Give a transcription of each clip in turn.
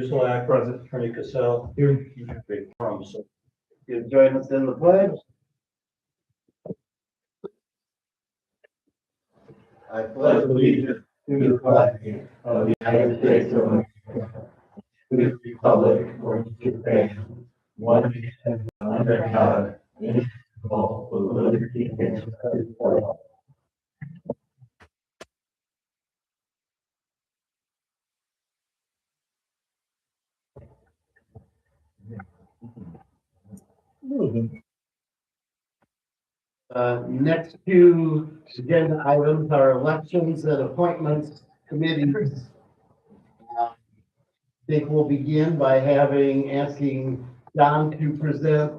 Uselak. Present. Attorney Cassell. Here. Big Crum, so. You join us in the pledge. I pledge allegiance to the flag of the United States of America, to the republic for which it stands, one nation under God, indivisible, with liberty and justice for all. Next two agenda items are elections and appointments committees. I think we'll begin by asking John to present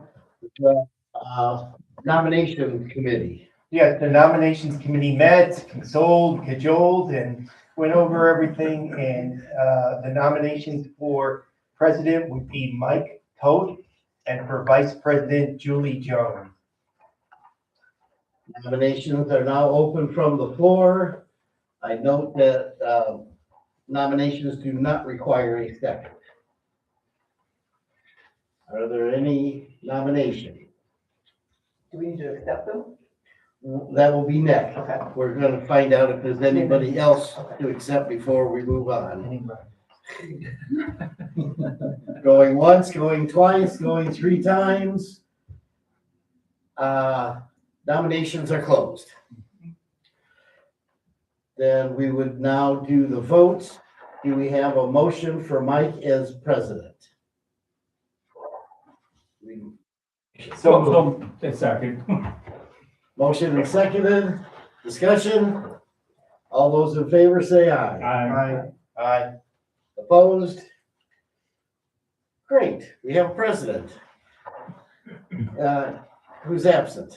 the nomination committee. Yes, the nominations committee met, consoled, cajoled, and went over everything. And the nominations for president would be Mike Todt, and for vice president, Julie Jones. Nominations are now open from the floor. I note that nominations do not require a second. Are there any nominations? Do we need to accept them? That will be next. Okay. We're gonna find out if there's anybody else to accept before we move on. Going once, going twice, going three times. Nominations are closed. Then we would now do the votes. Do we have a motion for Mike as president? So, a second. Motion and seconded. Discussion. All those in favor say aye. Aye. Aye. Opposed? Great, we have a president. Who's absent.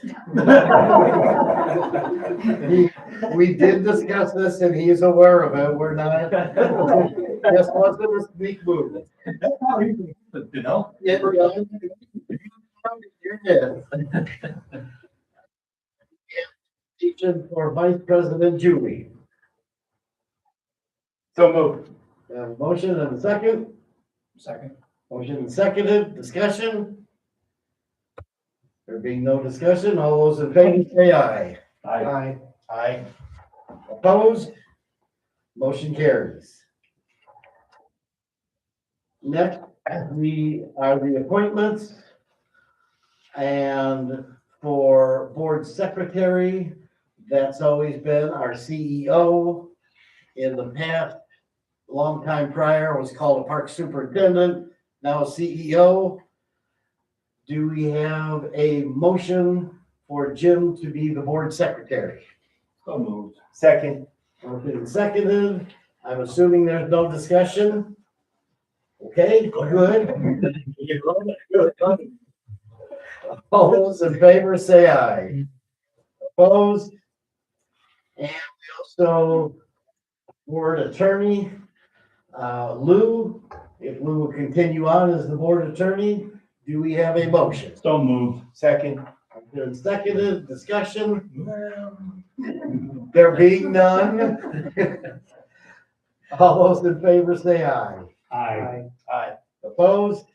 We did discuss this and he is aware of it. We're not, just wasn't a big movement. You know? Yeah, you're good. Teaching for Vice President Julie. So moved. We have a motion and a second. Second. Motion and seconded. Discussion. There being no discussion, all those in favor say aye. Aye. Aye. Opposed? Motion carries. Next, we are the appointments. And for board secretary, that's always been our CEO. In the past, long time prior, was called a park superintendent, now CEO. Do we have a motion for Jim to be the board secretary? So moved. Second. Motion seconded. I'm assuming there's no discussion. Okay, good. Good. All those in favor say aye. Opposed? And we also, board attorney, Lou, if Lou will continue on as the board attorney, do we have a motion? So moved. Second. Been seconded, discussion? There being none. All those in favor say aye. Aye. Aye. Opposed?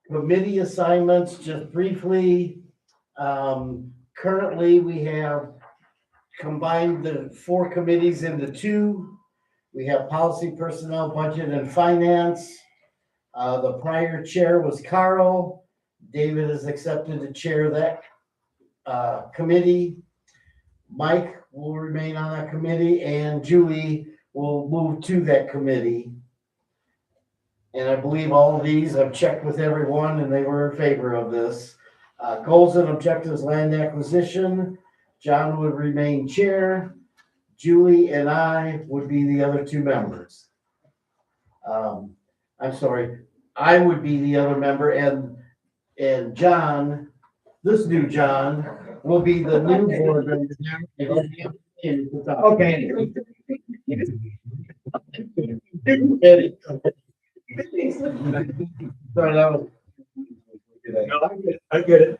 Committee assignments, just briefly. Currently, we have combined the 4 committees into 2. We have policy, personnel, budget, and finance. The prior chair was Carl. David has accepted to chair that committee. Mike will remain on that committee, and Julie will move to that committee. And I believe all of these, I've checked with everyone, and they were in favor of this. Goals and objectives, land acquisition. John would remain chair. Julie and I would be the other 2 members. I'm sorry, I would be the other member, and John, this new John, will be the new board member. Okay. Sorry, that was. I get it.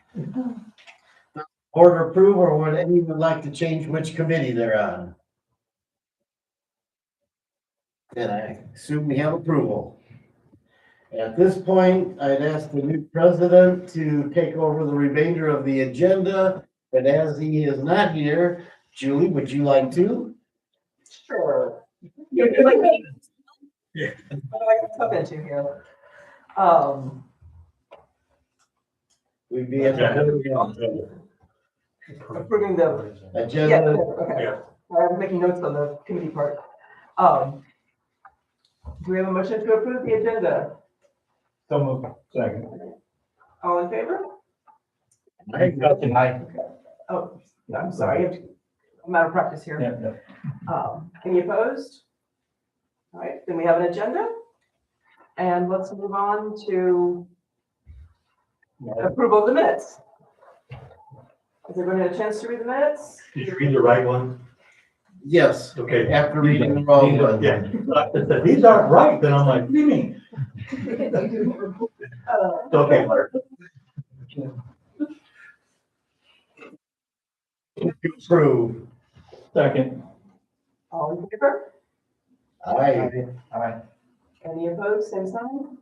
Board approve, or would anyone like to change which committee they're on? Then I assume we have approval. At this point, I'd ask the new president to take over the remainder of the agenda, but as he is not here, Julie, would you like to? Sure. You're like me. What do I get myself into here? We'd be at the Approving the, yeah, agenda. okay. Yeah. I was making notes on the committee part. Do we have a motion to approve the agenda? So moved. Second. All in favor? Aye. Oh, I'm sorry. I'm out of practice here. Any opposed? All right, then we have an agenda. And let's move on to approval of the minutes. Has everyone had a chance to read the minutes? Did you read the right one? Yes, Okay. after reading the wrong one. Yeah. If these aren't right, then I'm like, what do you mean? Okay, Mark. Approve. Second. All in favor? Aye. Aye. Any opposed, same sign?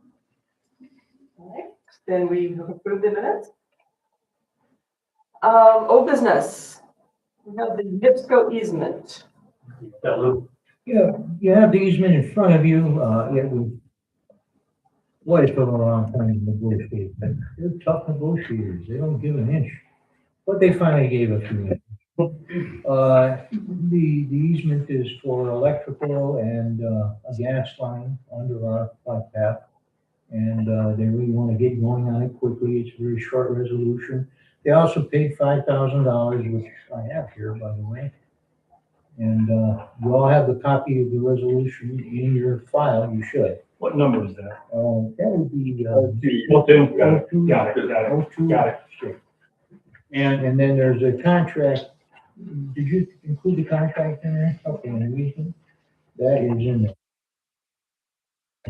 All right, then we have approved the minutes. Old business. We have the NIPSCO easement. That Lou. Yeah, you have the easement in front of you, it was for a long time to negotiate, but they're tough negotiators, they don't give an inch. But they finally gave a few inches. The easement is for electrical and, a gas line under our bike path. And, they really wanna get going on it quickly, it's a very short resolution. They also paid $5,000, which I have here, by the way. And you all have the copy of the resolution in your file, you should. What number is that? That would be, Well, then, got it. Sure. And And then there's a contract, did you include the contract in there? Okay, and the easement? That is in there.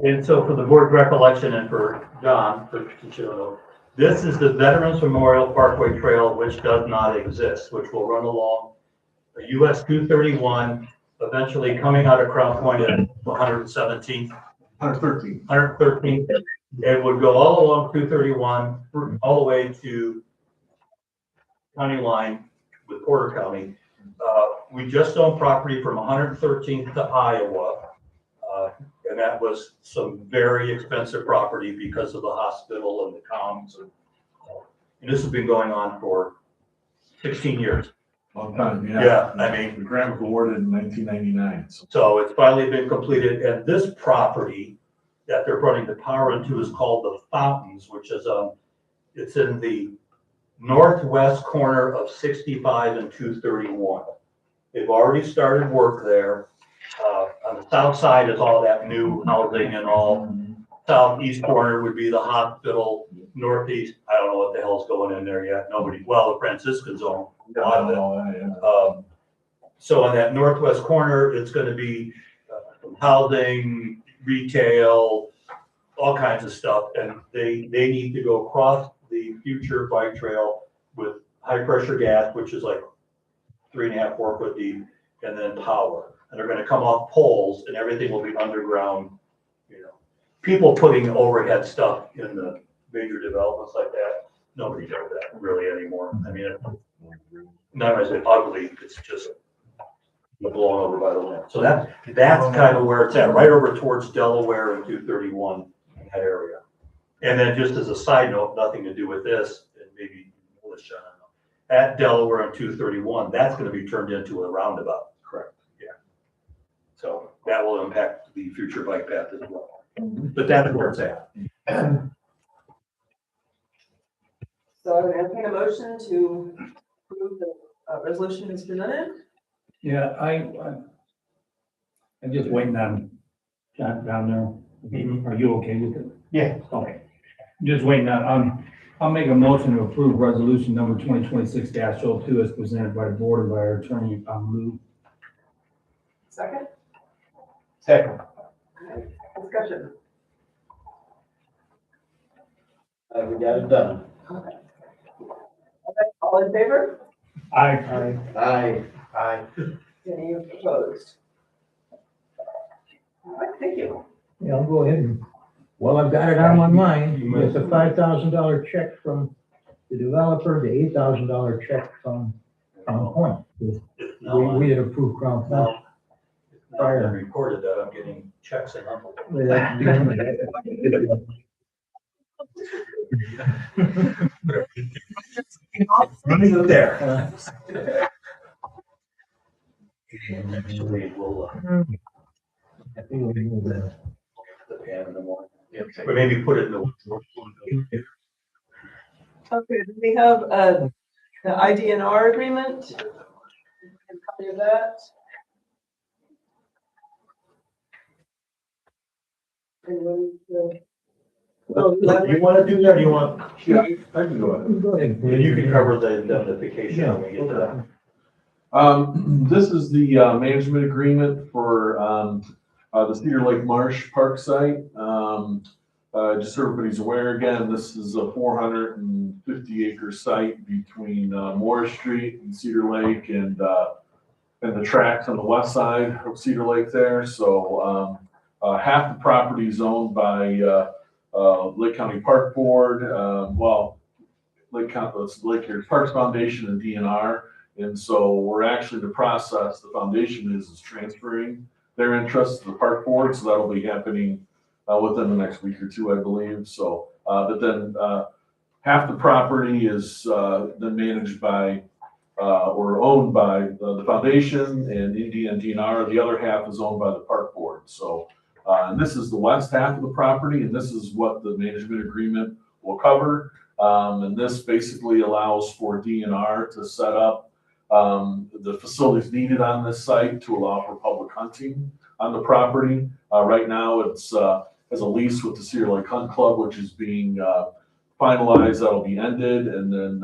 And so for the board recollection and for John, for Chichilo, this is the Veterans Memorial Parkway Trail, which does not exist, which will run along the US 231, eventually coming out of Crown Point at 117th. 113. 113th. It would go all along 231, all the way to county line with Porter County. We just own property from 113th to Iowa. And that was some very expensive property because of the hospital and the comms. And this has been going on for 16 years. Long time, yeah. Yeah, I mean- The grant was awarded in 1999, so. So it's finally been completed, and this property that they're running the power into is called the Fountains, which is, it's in the northwest corner of 65 and 231. They've already started work there. On the south side is all that new housing and all. Southeast corner would be the hospital, northeast, I don't know what the hell's going in there yet, nobody, well, the Franciscans own a lot of it. So on that northwest corner, it's gonna be housing, retail, all kinds of stuff. And they need to go across the future bike trail with high pressure gas, which is like 3.5, 4 foot deep, and then power. And they're gonna come off poles and everything will be underground, you know. People putting overhead stuff in the major developments like that, nobody does that really anymore. I mean, not as ugly, it's just blown over by the wind. So that's kind of where it's at, right over towards Delaware and 231, in that area. And then just as a side note, nothing to do with this, and maybe Melissa, I don't know. At Delaware and 231, that's gonna be turned into a roundabout. Correct. Yeah. So that will impact the future bike path as well. But that's where it's at. So I would entertain a motion to approve the resolution as presented. Yeah, I'm just waiting on John down there. Are you okay with it? Yeah. Okay. I'm just waiting on, I'll make a motion to approve resolution number 2026-02 as presented by the board and by our attorney, Lou. Second, Second. discussion. We got it done. Okay. All in favor? Aye. Aye. Aye. Any opposed? All All right, thank you. Yeah, I'll go ahead and, well, I've got it on my mind, it's a $5,000 check from the developer, the $8,000 check from Crown Point. If now We had approved Crown Point. now I reported that I'm getting checks in envelopes. Running up there. Eventually, we'll, I think we'll do that. the pan in the morning. But maybe put it in the. Okay, do we have the IDNR agreement? Copy of that. Anyone, You wanna do that, or do you want? Yeah, I can go ahead. Go ahead. And you can cover the indemnification when we get to that. This is the management agreement for the Cedar Lake Marsh Park site. Just so everybody's aware, again, this is a 450 acre site between Morris Street and Cedar Lake and the tracks on the west side of Cedar Lake there. So half the property is owned by Lake County Park Board, Lake Erie Parks Foundation and DNR. And so we're actually, the process, the foundation is transferring their interest to the park board. So that'll be happening within the next week or two, I believe. So, but then half the property is then managed by or owned by the foundation and Indian DNR. The other half is owned by the park board. So, and this is the west half of the property, and this is what the management agreement will cover. And this basically allows for DNR to set up the facilities needed on this site to allow for public hunting on the property. Right now, it's has a lease with the Cedar Lake Hunt Club, which is being finalized. That'll be ended, and then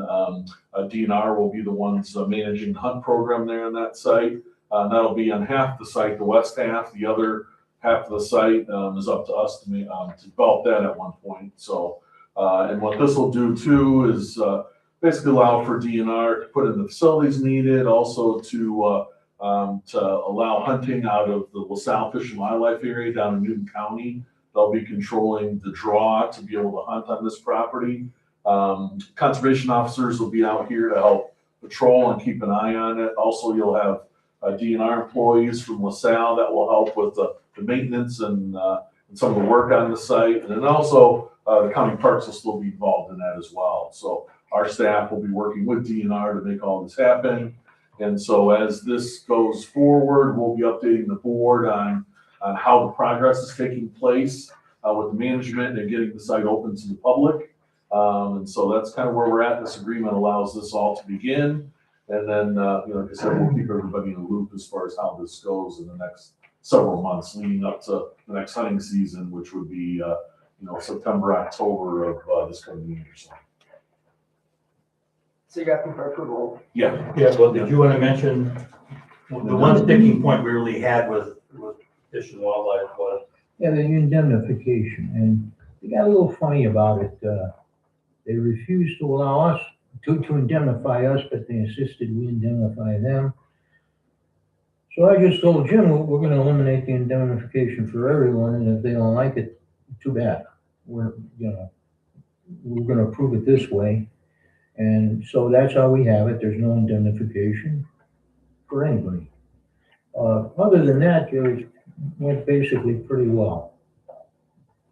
DNR will be the ones managing the hunt program there on that site. That'll be on half the site, the west half. The other half of the site is up to us to develop that at one point. So, and what this will do too is basically allow for DNR to put in the facilities needed, also to allow hunting out of the LaSalle Fish and Wildlife area down in Newton County. They'll be controlling the draw to be able to hunt on this property. Conservation officers will be out here to help patrol and keep an eye on it. Also, you'll have DNR employees from LaSalle that will help with the maintenance and some of the work on the site. And then also the county parks will still be involved in that as well. So our staff will be working with DNR to make all this happen. And so as this goes forward, we'll be updating the board on how the progress is taking place with the management and getting the site open to the public. And so that's kind of where we're at. This agreement allows this all to begin. And then, like I said, we'll keep everybody in the loop as far as how this goes in the next several months leading up to the next hunting season, which would be, September, October of this coming year. So you're asking for approval? Yeah. Yeah, well, did you want to mention, the one sticking point we really had with Fish and Wildlife was? Yeah, the indemnification, and they got a little funny about it. They refused to allow us to indemnify us, but they insisted we indemnify them. So I just told Jim, we're gonna eliminate the indemnification for everyone, and if they don't like it, too bad. We're gonna approve it this way. And so that's how we have it. There's no indemnification for anybody. Other than that, it went basically pretty well.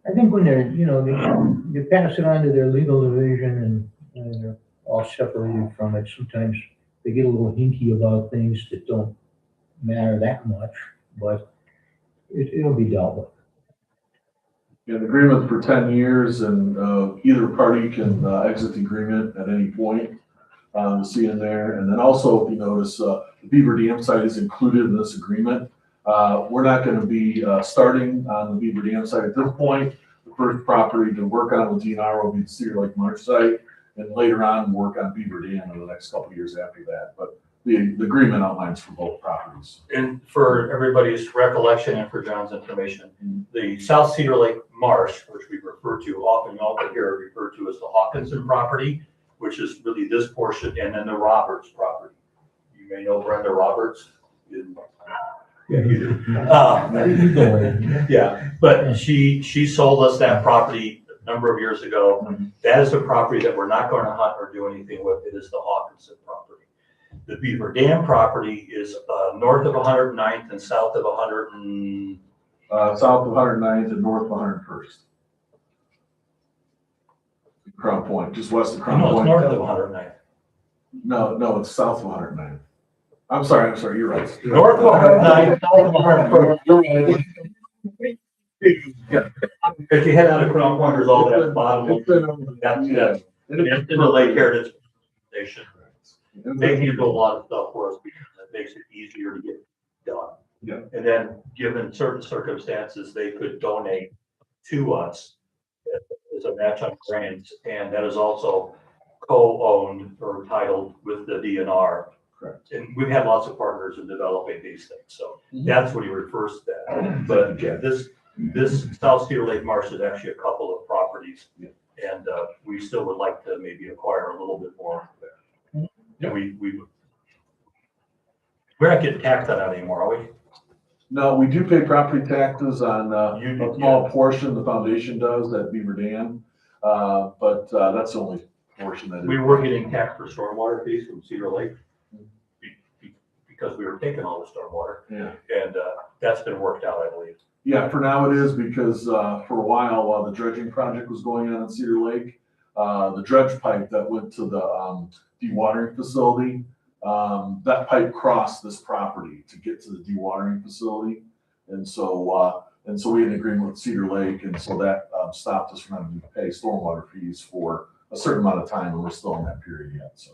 I think when they're, you pass it on to their legal division and they're all separated from it, sometimes they get a little hinky about things that don't matter that much, but it'll be dealt with. Yeah, the agreement's for 10 years and either party can exit the agreement at any point. You see in there. And then also, if you notice, the Beaver Dam site is included in this agreement. We're not going to be starting on the Beaver Dam site at this point. The first property to work on with DNR will be the Cedar Lake Marsh site, and later on work on Beaver Dam in the next couple of years after that. But the agreement outlines for both properties. And for everybody's recollection and for John's information, the South Cedar Lake Marsh, which we refer to often, y'all can hear it referred to as the Hawkinson property, which is really this portion, and then the Roberts property. You may know Brenda Roberts. Yeah, you do. You go ahead. Yeah, but she sold us that property a number of years ago. That is a property that we're not going to hunt or do anything with. It is the Hawkinson property. The Beaver Dam property is north of 109th and south of 100 and South of 109th and north of 101st. Crown Point, just west of Crown no, it's Point. north of 109th. No, it's south of 109th. I'm sorry, you're right. North of 109th, south of 101st. If you head out of Crown Point, there's all that bottom. That's in the Lake Heritage Station. They handle a lot of stuff for us because it makes it easier to get done. Yeah. And then, given certain circumstances, they could donate to us as a match on grants, and that is also co-owned or titled with the DNR. Correct. And we've had lots of partners in developing these things, so that's what he refers to that. But yeah, this South Cedar Lake Marsh is actually a couple of properties, and we still would like to maybe acquire a little bit more there. And we're not getting taxed on that anymore, are we? No, we do pay property taxes on You- a small portion, the foundation does at Beaver Dam. But that's the only portion that. We were getting taxed for stormwater fees from Cedar Lake because we were taking all the stormwater, Yeah. and that's been worked out, I believe. Yeah, for now it is because for a while the dredging project was going on in Cedar Lake, the dredge pipe that went to the dewatering facility, that pipe crossed this property to get to the dewatering facility. And so we had an agreement with Cedar Lake, and so that stopped us from having to pay stormwater fees for a certain amount of time, and we're still in that period yet, so.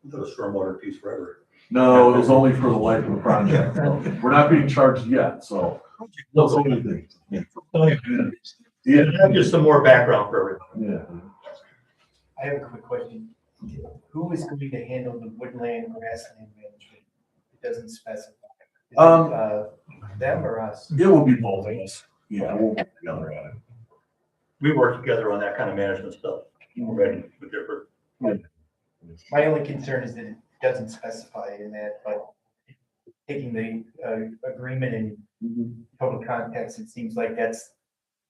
The stormwater fees forever. No, it was only for the life of the project, so we're not being charged yet, so. That's the only thing. Yeah. Just some more background for everyone. Yeah. I have a quick question. Who is going to handle the woodland grassland management? It doesn't specify. Is it, them or us? It will be both of us. Yeah, we'll work together on it. We work together on that kind of management stuff already with different. My only concern is that it doesn't specify in that, but taking the agreement in total context, it seems like that's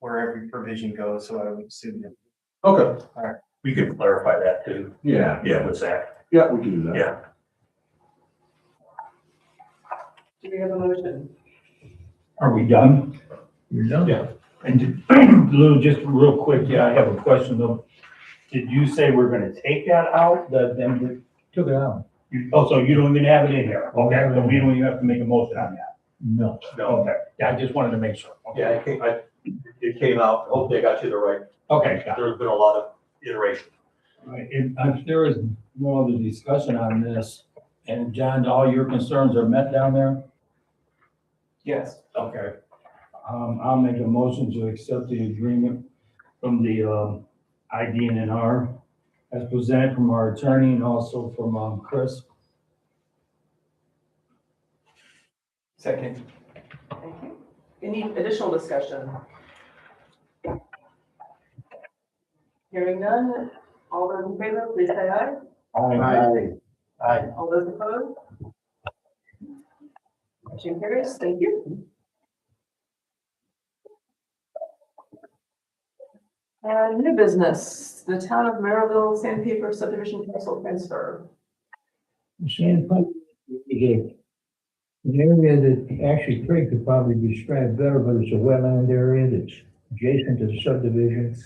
where every provision goes, so I would assume that. Okay. We could clarify that too. Yeah. Yeah, with Zach. Yeah, we can do that. Yeah. Do we have a motion? Are we done? You're done. Yeah. And Lou, just real quick, I have a question though. Did you say we're gonna take that out, Took it out. so you don't even have it in here? Okay, so we don't even have to make a motion on that? No. Okay, yeah, I just wanted to make sure. Okay. Yeah, it came out. Hopefully I got you the right. Okay, got it. There's been a lot of iteration. Right, and if there is no other discussion on this, and John, all your concerns are met down there? Yes. Okay. I'll make a motion to accept the agreement from the IDNR as presented from our attorney and also from Chris. Second. Thank you. Any additional discussion? Hearing none, all those in favor, please say aye. Aye. All those opposed? Motion carries. Thank you. And new business, the town of Maryville Sandpaper subdivision parcel transfer. Sandpiper is an area that actually Craig could probably describe better, but it's a wetland area that's adjacent to the subdivision.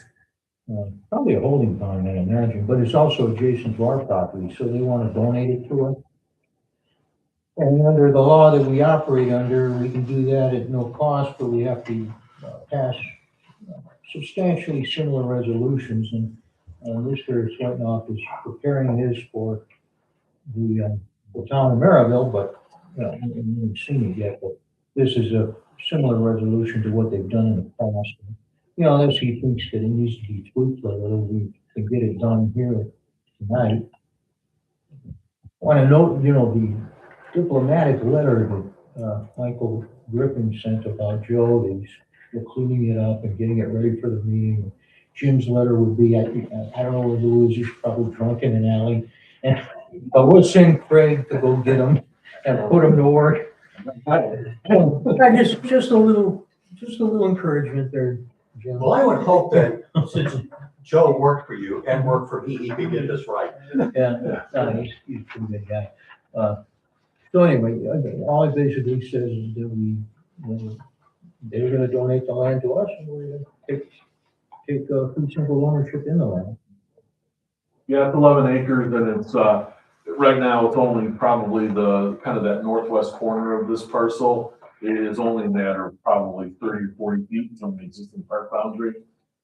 Probably a holding pond, I imagine, but it's also adjacent to our property, so they want to donate it to us. And under the law that we operate under, we can do that at no cost, but we have to pass substantially similar resolutions. And Mr. Sletnoff is preparing his for the town of Maryville, but you know, I haven't seen it yet. But this is a similar resolution to what they've done in the past. You know, unless he thinks that it needs to be tweaked a little, we can get it done here tonight. I want to note, you know, the diplomatic letter that Michael Griffin sent about Joe. They're cleaning it up and getting it ready for the meeting. Jim's letter would be, I don't know where Lou is, he's probably drunk in an alley. But we'll send Craig to go get him and put him to work. Just a little encouragement there, Jim. Well, I would hope that since Joe worked for you and worked for me, he could get this right. Yeah, no, he's a pretty good guy. So anyway, all it basically says is that they're gonna donate the land to us, and we're gonna take fee simple ownership in the land. Yeah, it's 11 acres and it's, right now it's only probably the, kind of that northwest corner of this parcel. It is only a matter of probably 30 or 40 feet from the existing park boundary.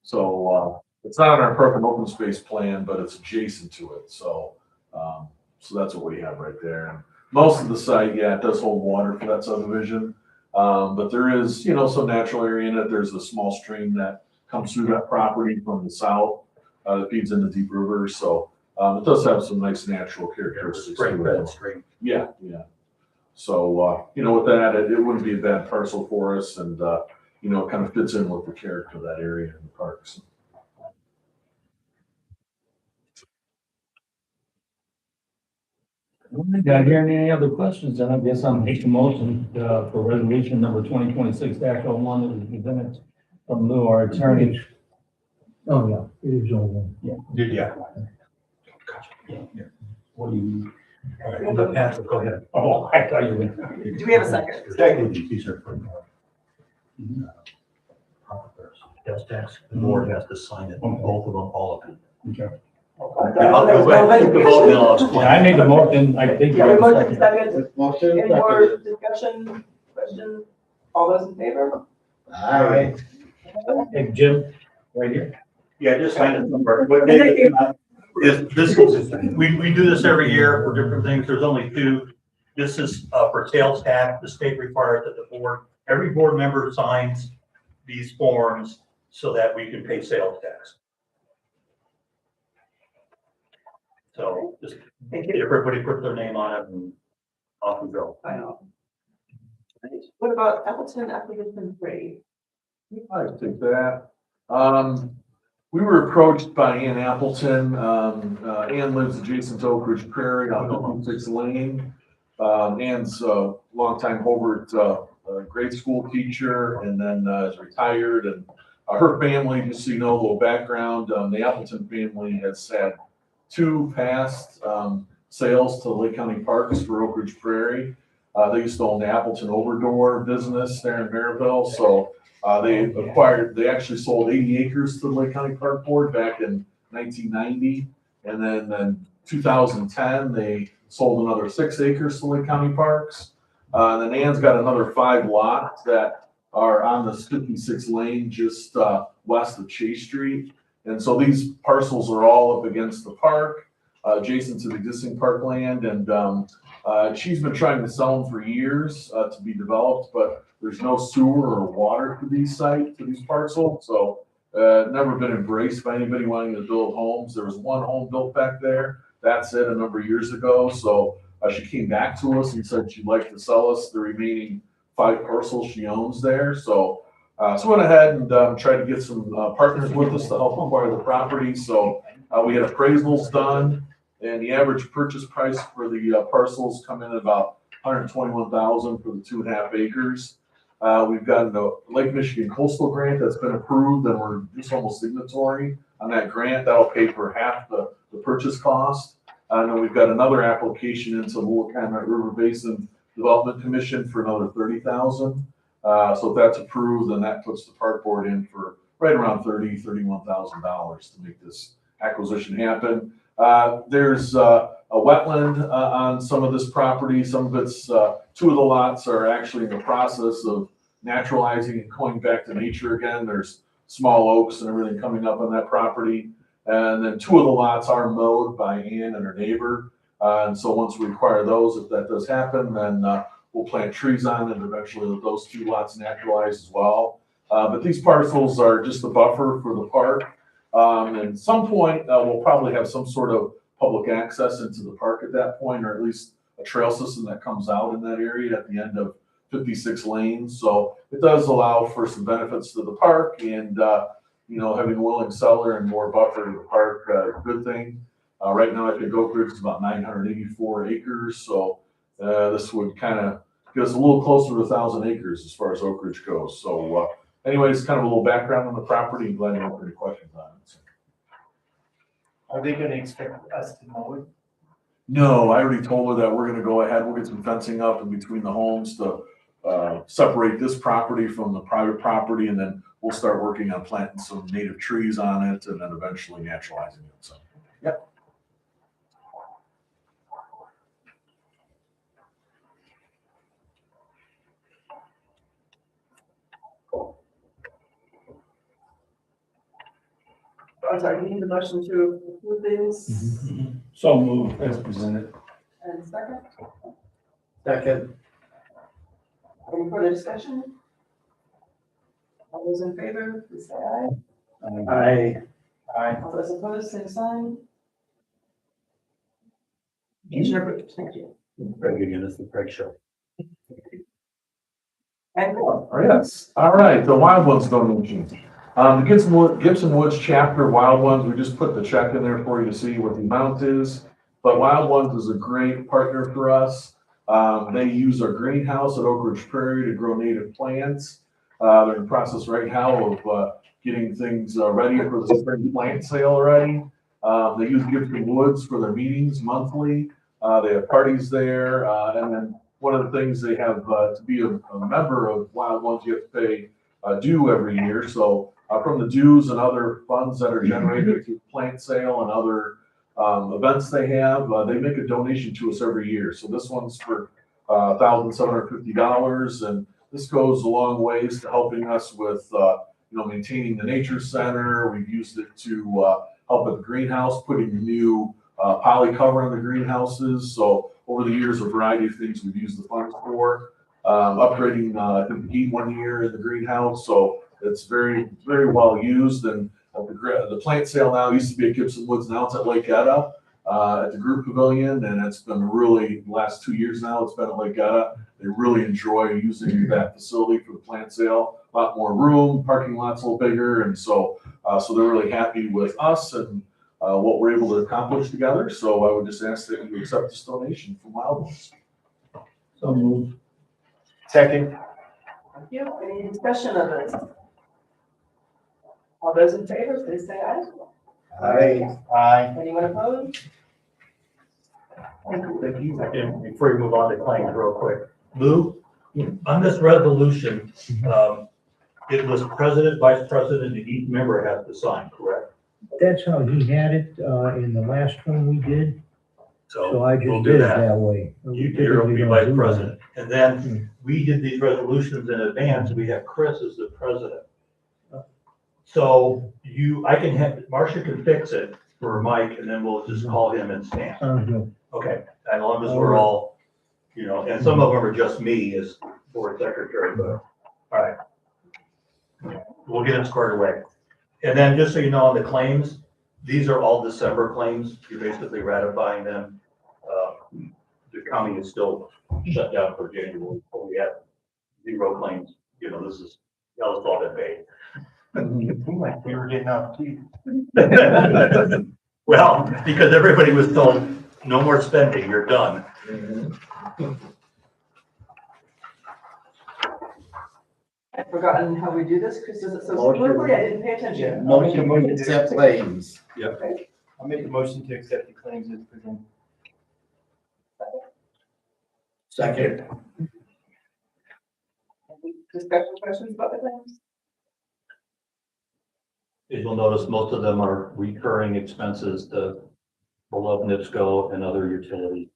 So, it's not on our park and open space plan, but it's adjacent to it. So, so that's what we have right there. And most of the site, yeah, it does hold water for that subdivision. But there is, you know, some natural area in it. There's a small stream that comes through that property from the south, that feeds into Deep River. So, it does have some nice natural characteristics. Spring fed stream. Yeah, yeah. So, you know, with that, it wouldn't be a bad parcel for us and, you know, it kind of fits in with the character of that area in the parks. Got here any other questions? And I guess I'll make a motion, for resolution number 2026-01 that was presented from Lou, our attorney. Oh, yeah, it is over. Yeah. What do you? Patrick, go ahead. Oh, I thought you were. Do we have a second? These are for sales tax. The board has to sign it, both of them, all of them. Okay. Yeah, I made the motion, I think. Yeah, we motion second. Motion. Any more discussion, question? All those in favor? Aye. Hey, Jim, right here. Yeah, just sign it somewhere. Is this, we do this every year for different things. There's only two. This is for sales tax. The state requires that every board member signs these forms so that we can pay sales tax. So just Thank you. everybody put their name on it and off we go. I know. What about Appleton acquisition 3? I think that. We were approached by Ann Appleton. Ann lives adjacent to Oak Ridge Prairie on 6 Lane. Ann's a longtime Hobart grade school teacher and then is retired. And her family, just so you know, a little background, the Appleton family has had 2 past sales to Lake County Parks for Oak Ridge Prairie. They used to own the Appleton Overdoor business there in Maryville. So they actually sold 80 acres to the Lake County Park Board back in 1990. And then in 2010, they sold another 6 acres to Lake County Parks. And then Ann's got another 5 lots that are on this 56 lane just west of Chase Street. And so these parcels are all up against the park, adjacent to the existing parkland. And she's been trying to sell them for years to be developed, but there's no sewer or water to these sites, to these parcels. So never been embraced by anybody wanting to build homes. There was 1 home built back there. That's it, a number of years ago. So she came back to us and said she'd like to sell us the remaining 5 parcels she owns there. So went ahead and tried to get some partners with us to help acquire the property. So we had appraisals done, and the average purchase price for the parcels come in at about $121,000 for the 2.5 acres. We've got a Lake Michigan Coastal Grant that's been approved, and we're just almost signatory on that grant. That'll pay for half the purchase cost. And then we've got another application into the Willamette River Basin Development Commission for another $30,000. So if that's approved, then that puts the park board in for right around $31,000 to make this acquisition happen. There's a wetland on some of this property. Some of it's 2 of the lots are actually in the process of naturalizing and going back to nature again. There's small oaks and everything coming up on that property. And then 2 of the lots are mowed by Ann and her neighbor. And so once we acquire those, if that does happen, then we'll plant trees on it and eventually those 2 lots naturalize as well. But these parcels are just a buffer for the park. And at some point, we'll probably have some sort of public access into the park at that point, or at least a trail system that comes out in that area at the end of 56 lanes. So it does allow for some benefits to the park, and you know, having a willing seller and more buffer to the park, good thing. Right now, I think Oak Ridge is about 984 acres. So this would kind of get us a little closer to 1,000 acres as far as Oak Ridge goes. So anyways, kind of a little background on the property. Glad to answer any questions on it. So. Are they gonna expect us to mow it? No, I already told her that we're gonna go ahead, we'll get some fencing up in between the homes to separate this property from the private property, and then we'll start working on planting some native trees on it, and then eventually naturalizing it, so. Yep. I'm sorry, you need the motion to approve these So moved as presented. and second. Second. Any further discussion? All those in favor, please say aye. Aye. All those opposed, same sign. Motion approved, thank you. Craig again, it's the Craig Show. And more. Yes, all right, the Wild Ones donation. The Gibson Woods chapter, Wild Ones, we just put the check in there for you to see what the amount is. But Wild Ones is a great partner for us. They use our greenhouse at Oak Ridge Prairie to grow native plants. They're in the process right now of getting things ready for the spring plant sale already. They use Gibson Woods for their meetings monthly. They have parties there. And then one of the things they have to be a member of Wild Ones, you have to pay a due every year. So from the dues and other funds that are generated through plant sale and other events they have, they make a donation to us every year. So this one's for $1,750, and this goes a long ways to helping us with maintaining the nature center. We've used it to help with the greenhouse, putting the new poly cover on the greenhouses. So over the years, a variety of things we've used the funds for. Upgrading I think the heat one year in the greenhouse, so it's very, very well used. And the plant sale now used to be at Gibson Woods, now it's at Lake Etta at the group pavilion, and it's been really, the last 2 years now, it's been at Lake Etta. They really enjoy using that facility for the plant sale. A lot more room, parking lot's a little bigger, and so they're really happy with us and what we're able to accomplish together. So I would just ask that you accept this donation from Wild Ones. So moved. Second. Thank you. Any discussion of this? All those in favor, please say aye. Aye. Anyone opposed? Thank you. And before you move on to claims real quick, Lou, on this resolution, it was president, vice president, and each member has to sign, correct? That's how he had it, in the last one we did, so I we'll just do did it that. that way. We You'll typically be don't vice do that. president. And then we did these resolutions in advance. We have Chris as the president. So Marcia can fix it for Mike, and then we'll just call him and stamp. Sounds good. Okay, as long as we're all, and some of them are just me as board secretary, but, all right. We'll get it squared away. And then just so you know, on the claims, these are all December claims. You're basically ratifying them. The county is still shut down for January, but we have 0 claims. This is, y'all all been paid. Like we were getting off too. Well, because everybody was told, no more spending, you're done. I've forgotten how we do this, Chris does it so Motion. smoothly, I didn't pay attention. Motion to accept claims. I'll make a motion to accept the claims as presented. Second. Any discussion questions about the claims? As you'll notice, most of them are recurring expenses to below NIPSCO and other utilities.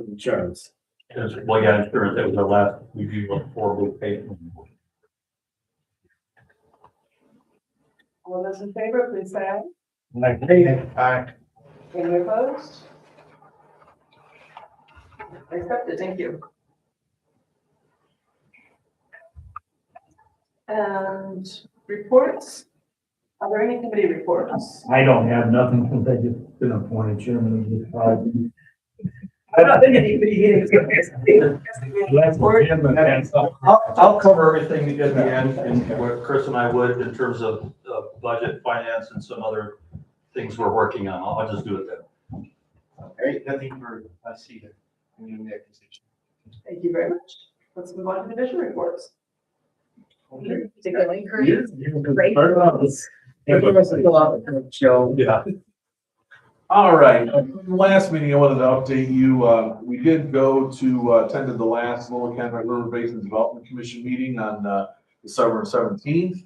Insurance. Insurance, that was our last review of 4 blue payments. All those in favor, please say aye. Aye. Any opposed? Accepted, thank you. And reports? Are there any committee reports? I don't have nothing since I just been appointed chairman of this body. I don't think any committee meetings. I'll cover everything at the end, and what Chris and I would in terms of budget, finance, and some other things we're working on. I'll just do it then. All right, nothing for us either. In the position. Thank you very much. Let's move on to division reports. Particularly great. Great. Joe. Yeah. All right, last meeting I wanted to update you, we did go to, attended the last Lower Catamount River Basin Development Commission meeting on, December 17th.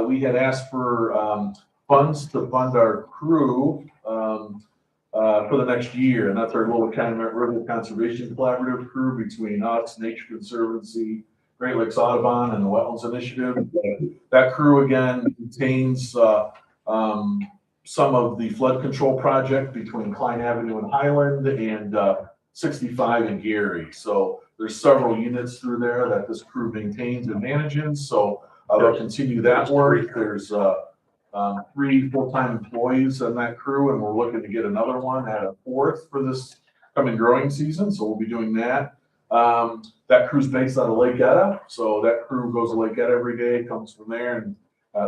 We had asked for, funds to fund our crew, for the next year, and that's our Lower Catamount River Conservation Collaborative crew between us, Nature Conservancy, Great Lakes Audubon, and the Wetlands Initiative. That crew again contains, some of the flood control project between Klein Avenue and Highland and 65 and Gary. So there's several units through there that this crew maintains and manages. So they'll continue that work. There's 3 full-time employees on that crew, and we're looking to get another one, add a 4th for this coming growing season. So we'll be doing that. That crew's based out of Lake Etta. So that crew goes to Lake Etta every day, comes from there, and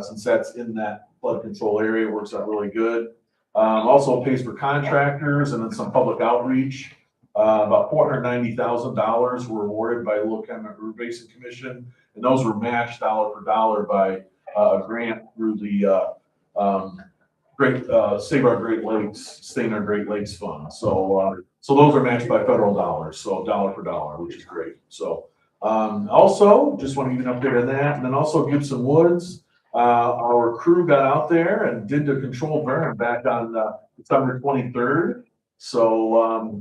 since that's in that flood control area, it works out really good. Also pays for contractors and then some public outreach. About $490,000 were awarded by the Lower Catamount River Basin Commission, and those were matched dollar for dollar by a grant through the Save Our Great Lakes, Sustain Our Great Lakes Fund. So those are matched by federal dollars, so dollar for dollar, which is great. So also, just want to give you an update on that, and then also Gibson Woods. Our crew got out there and did the controlled burn back on December 23rd. So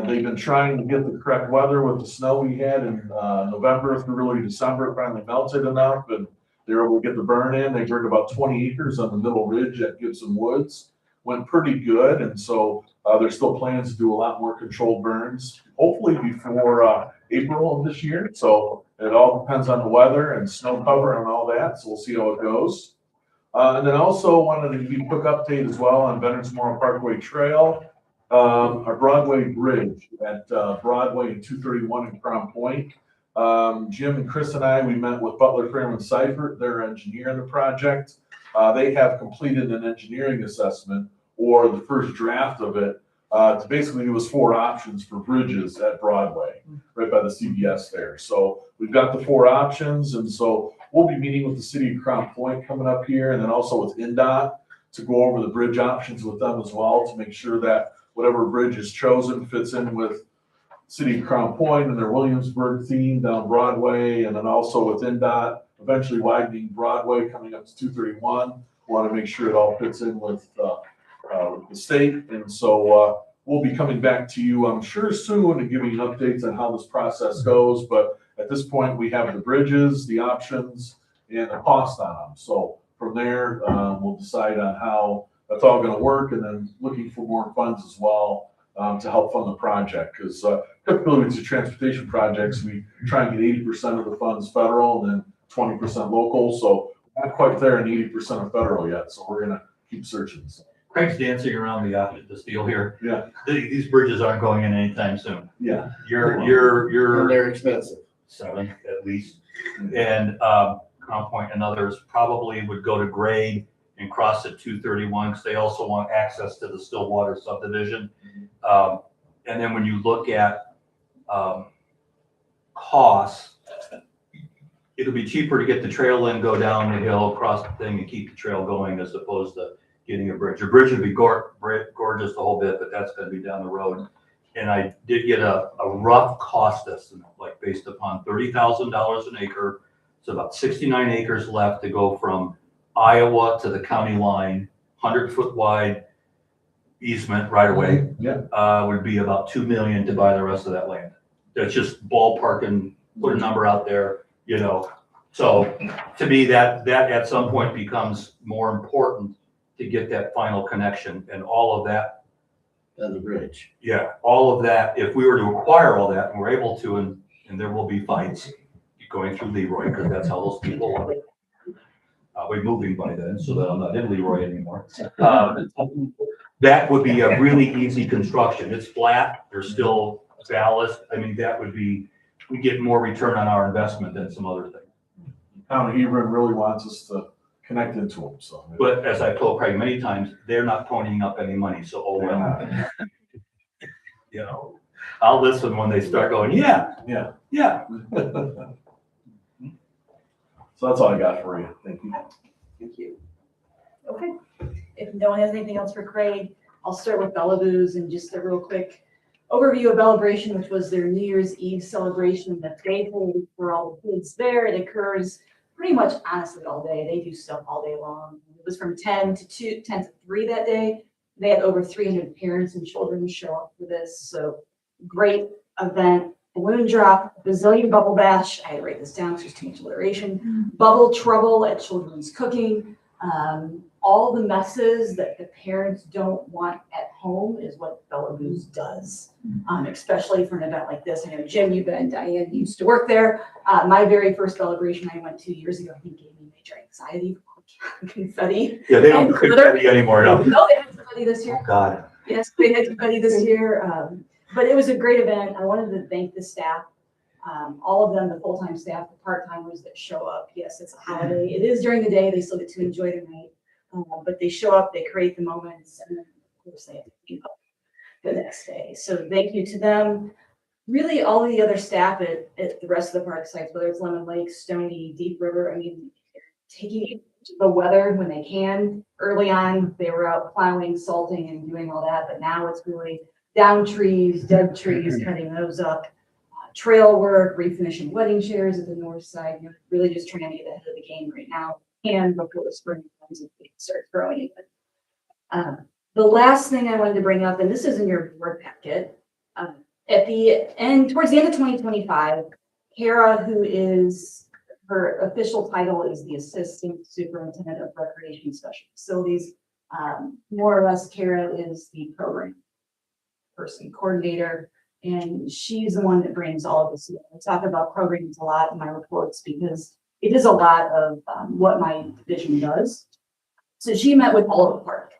they've been trying to get the correct weather with the snow we had in November through really December. It finally melted enough, and they were able to get the burn in. They burned about 20 acres on the middle ridge at Gibson Woods. Went pretty good, and so there's still plans to do a lot more controlled burns, hopefully before April of this year. So it all depends on the weather and snow cover and all that, so we'll see how it goes. And then also wanted to give you a quick update as well on Veterans Memorial Parkway Trail. Our Broadway Bridge at Broadway and 231 in Crown Point. Jim and Chris and I, we met with Butler Fairman Seifert, their engineer on the project. They have completed an engineering assessment, or the first draft of it, to basically give us 4 options for bridges at Broadway, right by the CVS there. So we've got the 4 options, and so we'll be meeting with the city of Crown Point coming up here, and then also with NDOT to go over the bridge options with them as well, to make sure that whatever bridge is chosen fits in with city of Crown Point and their Williamsburg theme down Broadway, and then also with NDOT eventually widening Broadway coming up to 231. Want to make sure it all fits in with the state, and so we'll be coming back to you, I'm sure, soon and giving you updates on how this process goes. But at this point, we have the bridges, the options, and the cost on them. So from there, we'll decide on how that's all going to work, and then looking for more funds as well to help fund the project. Because typically with the transportation projects, we try and get 80% of the funds federal and then 20% local. So we're not quite there in 80% of federal yet. So we're going to keep searching. So. Craig's dancing around the steel here. Yeah. These bridges aren't going in anytime soon. Yeah. You're They're expensive. 7 at least. And Crown Point and others probably would go to grade and cross at 231, because they also want access to the Stillwater subdivision. And then when you look at costs, it'll be cheaper to get the trail in, go down the hill, cross the thing, and keep the trail going, as opposed to getting a bridge. A bridge would be gorgeous the whole bit, but that's going to be down the road. And I did get a rough cost estimate, like based upon $30,000 an acre. So about 69 acres left to go from Iowa to the county line, 100-foot wide easement right away. Yeah. Would be about $2 million to buy the rest of that land. That's just ballparking, put a number out there, you know. So to me, that at some point becomes more important to get that final connection, and all of that. And the bridge. Yeah, all of that, if we were to acquire all that, and we're able to, and there will be fights going through Leroy, because that's how those people are. I'll be moving by then, so that I'm not in Leroy anymore. That would be a really easy construction. It's flat, there's still ballast. I mean, that would be, we get more return on our investment than some other things. Town of Hebron really wants us to connect into them, so. But as I've told Craig many times, they're not ponying up any money, so you know. I'll listen when they start going, yeah, Yeah. yeah. So that's all I got for you. Thank you. Thank you. Okay, if no one has anything else for Craig, I'll start with Bellavu's and just a real quick overview of Belabration, which was their New Year's Eve celebration that they hold for all the kids there. It occurs pretty much honestly all day. They do stuff all day long. It was from 10 to 3 that day. They had over 300 parents and children show up for this. So great event. Balloon drop, bazillion bubble bash. I had to write this down because there's too much alliteration. Bubble trouble at children's cooking. All the messes that the parents don't want at home is what Bellavu's does, especially for an event like this. I know Jim, you've been, Diane, you used to work there. My very first celebration I went 2 years ago, I think gave me major anxiety. Confetti. Yeah, they don't And cook glitter. that anymore, no. No, they had confetti this year. Oh, God. Yes, they had confetti this year. But it was a great event. I wanted to thank the staff. All of them, the full-time staff, the part-timers that show up. Yes, it's a holiday. It is during the day. They still get to enjoy the night. But they show up, they create the moments, and then of course they have to keep up the next day. So thank you to them. Really, all the other staff at the rest of the park sites, whether it's Lemon Lake, Stony, Deep River, I mean, taking the weather when they can. Early on, they were out plowing, salting, and doing all that, but now it's really down trees, dead trees, cutting those up, trail work, refinishing wedding chairs at the north side. You're really just trying to get ahead of the game right now and before the spring comes and things start growing. The last thing I wanted to bring up, and this is in your board packet, at the end, towards the end of 2025, Kara, who is, her official title is the Assistant Superintendent of Recreation Special Facilities. More or less, Kara is the program person coordinator, and she's the one that brings all of this. I talk about programs a lot in my reports because it is a lot of what my division does. So she met with all of the park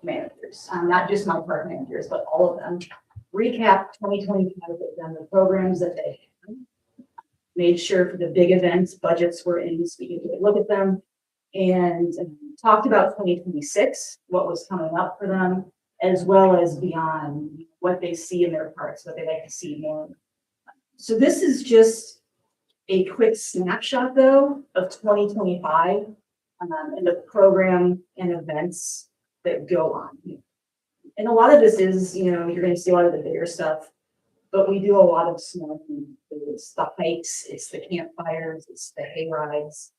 managers, not just my park managers, but all of them. Recap 2025 with them, the programs that they had. Made sure for the big events, budgets were in, so we could look at them, and talked about 2026, what was coming up for them, as well as beyond what they see in their parks, what they like to see more. So this is just a quick snapshot, though, of 2025 and the program and events that go on. And a lot of this is, you're going to see a lot of the bigger stuff, but we do a lot of small things. It's the hikes, it's the campfires, it's the hay rides.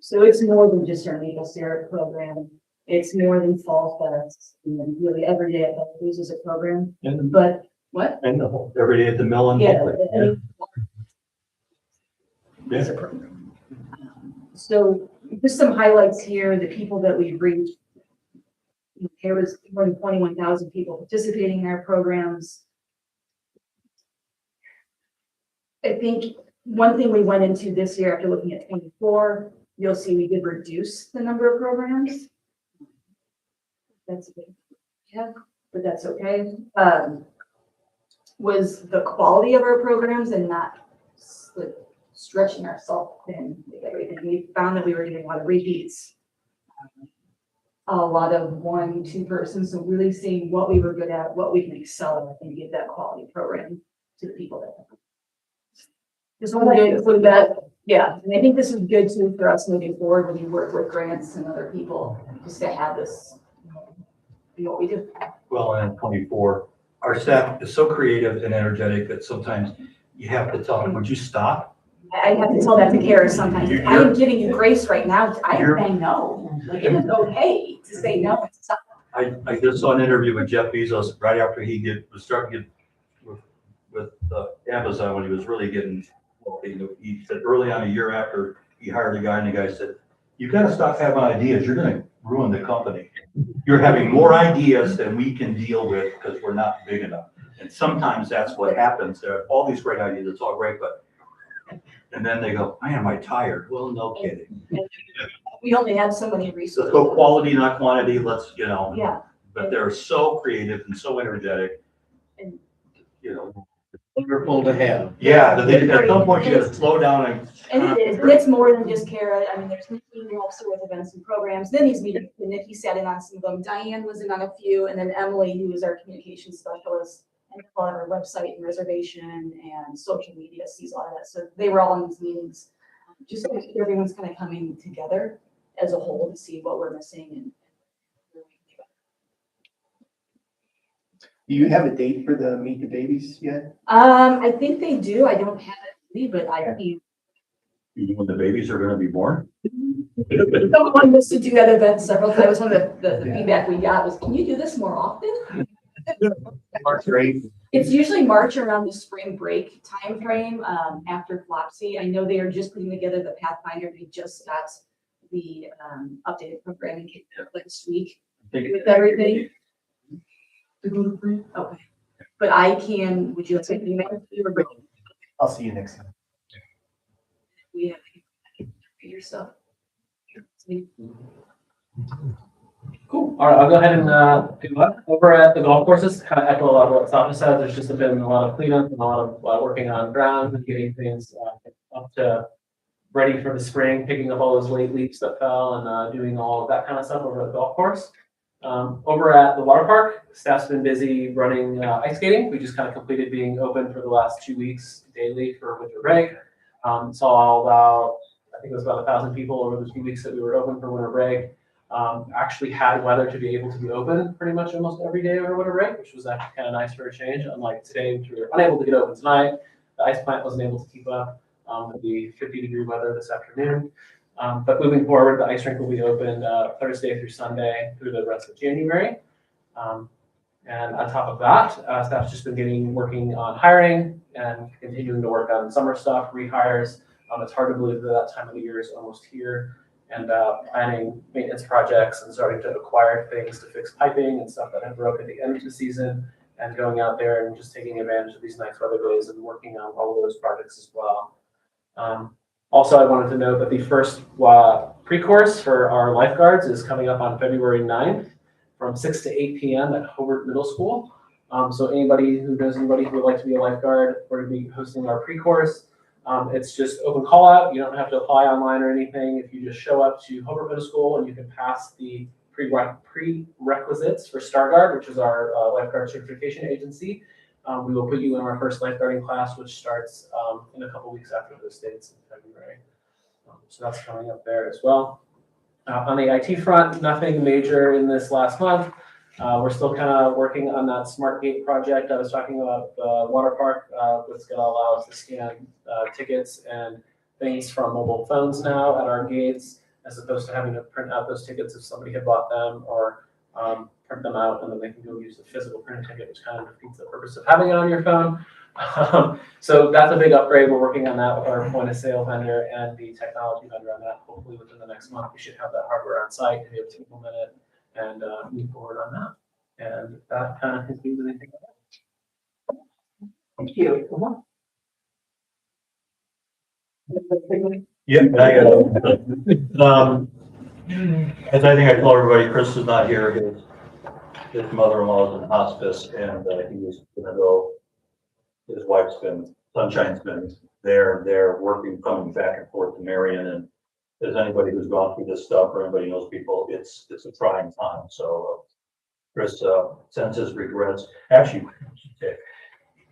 So it's more than just our maple syrup program. It's more than Fall Fest. Really every day at Bellavu's is a program. And, But what? and the whole, every day at the mill and. Yeah. Yeah. So just some highlights here, the people that we've reached. There was more than 21,000 people participating in our programs. I think one thing we went into this year after looking at 24, you'll see we did reduce the number of programs. That's a big, yeah, but that's okay. Was the quality of our programs and not stretching ourselves thin with everything. We found that we were getting a lot of repeats, a lot of 1-2 persons. So really seeing what we were good at, what we can excel at, and give that quality program to the people that. Just want to include that. Yeah, and I think this is good too for us moving forward when you work with grants and other people, just to have this be what we do. Well, and 24, our staff is so creative and energetic that sometimes you have to tell them, would you stop? I have to tell that to Kara sometimes. I am giving you grace right now. I am saying no. Like, it is okay to say no. I just saw an interview with Jeff Bezos right after he was starting to get with Amazon when he was really getting, he said early on, a year after he hired a guy, and the guy said, "You've got to stop having ideas. You're going to ruin the company. You're having more ideas than we can deal with because we're not big enough." And sometimes that's what happens. There are all these great ideas. It's all great, but and then they go, "Man, am I tired?" Well, no kidding. We only have so many So resources. go quality, not quantity. Let's, Yeah. But they're so creative and so energetic. And Wonderful to have. Yeah, at some point you gotta slow down and. And it is, and it's more than just Kara. I mean, there's Nikki who helps her with events and programs. Then these meetings, Nikki sat in on some of them. Diane was in on a few, and then Emily, who is our communications specialist, and a lot of our website and reservation and social media sees all of that. So they were all in these meetings, just so everyone's kind of coming together as a whole to see what we're missing and. Do you have a date for the Meet the Babies yet? I think they do. I don't have it, but I can. When the babies are gonna be born? Someone was to do that event several times. One of the feedback we got was, can you do this more often? March 8th. It's usually March around the spring break timeframe, after Flopsy. I know they are just putting together the Pathfinder. They just got the, updated programming like this week with everything. Okay. But I can, would you like to email? I'll see you next time. We have your stuff. Cool. All right, I'll go ahead and do that. Over at the golf courses, kind of echo a lot of what Sasha said. There's just been a lot of cleanup and a lot of working on ground and getting things up to ready for the spring, picking up all those late leaves that fell and doing all of that kind of stuff over at the golf course. Over at the water park, staff's been busy running ice skating. We just kind of completed being open for the last 2 weeks daily for winter break. Saw about, I think it was about 1,000 people over the 2 weeks that we were open for winter break. Actually had weather to be able to be open pretty much almost every day over winter break, which was actually kind of nice for a change. Unlike today, which we were unable to get open tonight. The ice plant wasn't able to keep up with the 50-degree weather this afternoon. But moving forward, the ice rink will be open Thursday through Sunday through the rest of January. And on top of that, staff's just been working on hiring and continuing to work on summer stuff, rehires. It's hard to believe that that time of the year is almost here. And planning maintenance projects and starting to acquire things to fix piping and stuff that had broke at the end of the season, and going out there and just taking advantage of these nice weather days and working on all of those projects as well. Also, I wanted to note that the first pre-course for our lifeguards is coming up on February 9th from 6 to 8 p.m. at Hobart Middle School. So anybody who knows anybody who would like to be a lifeguard, we're going to be hosting our pre-course. It's just open call out. You don't have to apply online or anything. If you just show up to Hobart Middle School and you can pass the prerequisites for StarGuard, which is our lifeguard certification agency, we will put you in our first lifeguarding class, which starts in a couple weeks after those dates in February. So that's coming up there as well. On the IT front, nothing major in this last month. We're still kind of working on that smart gate project. I was talking about the water park that's going to allow us to scan tickets and things from mobile phones now at our gates, as opposed to having to print out those tickets if somebody had bought them, or print them out and then they can go use the physical printed ticket, which kind of defeats the purpose of having it on your phone. So that's a big upgrade. We're working on that with our point of sale vendor and the technology vendor on that. Hopefully within the next month, we should have that hardware on site and be able to implement it and move forward on that. And that kind of concludes anything like that. Thank you. Yeah, as I think I told everybody, Chris is not here. His mother-in-law is in hospice, and he was gonna go. His wife's Sunshine's been there working, coming back and forth to Marion. And as anybody who's gone through this stuff, or anybody knows people, it's a trying time. So Chris sends his regrets. Actually,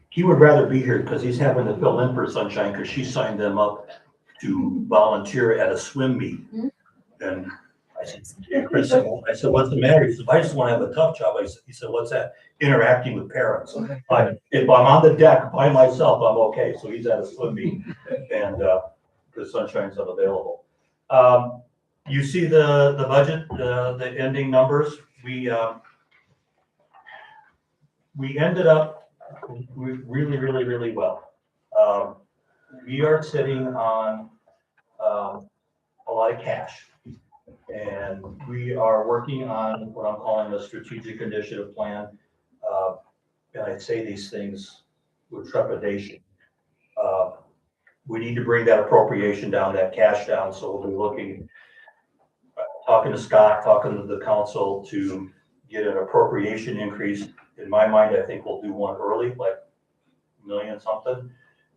he would rather be here because he's having to fill in for Sunshine, because she signed them up to volunteer at a swim meet. And I said, hey, Chris, I said, what's the matter? He said, I just want to have a tough job. He said, what's that? Interacting with parents. If I'm on the deck by myself, I'm okay. So he's at a swim meet, and because Sunshine's unavailable. You see the budget, the ending numbers. We ended up really well. We are sitting on a lot of cash, and we are working on what I'm calling a strategic initiative plan. And I say these things with trepidation. We need to bring that appropriation down, that cash down. So we'll be looking, talking to Scott, talking to the council to get an appropriation increase. In my mind, I think we'll do one early, like $1 million something,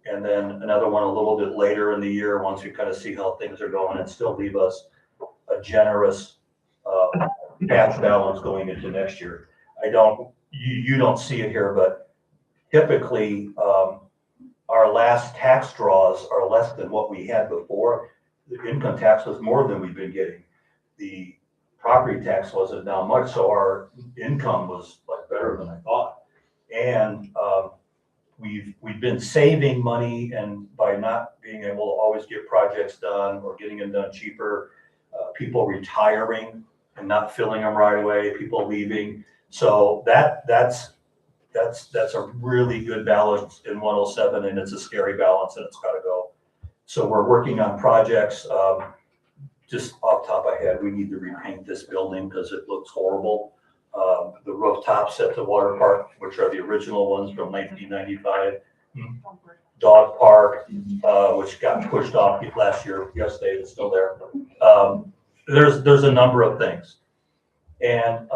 and then another one a little bit later in the year once we kind of see how things are going, and still leave us a generous cash balance going into next year. You don't see it here, but typically, our last tax draws are less than what we had before. The income tax was more than we've been getting. The property tax wasn't down much, so our income was like better than I thought. And we've been saving money, and by not being able to always get projects done or getting them done cheaper, people retiring and not filling them right away, people leaving. So that's a really good balance in 107, and it's a scary balance, and it's got to go. So we're working on projects. Just off the top of my head, we need to repaint this building because it looks horrible. The rooftops at the water park, which are the original ones from 1995. Dog park, which got pushed off last year, yesterday, it's still there. There's a number of things. And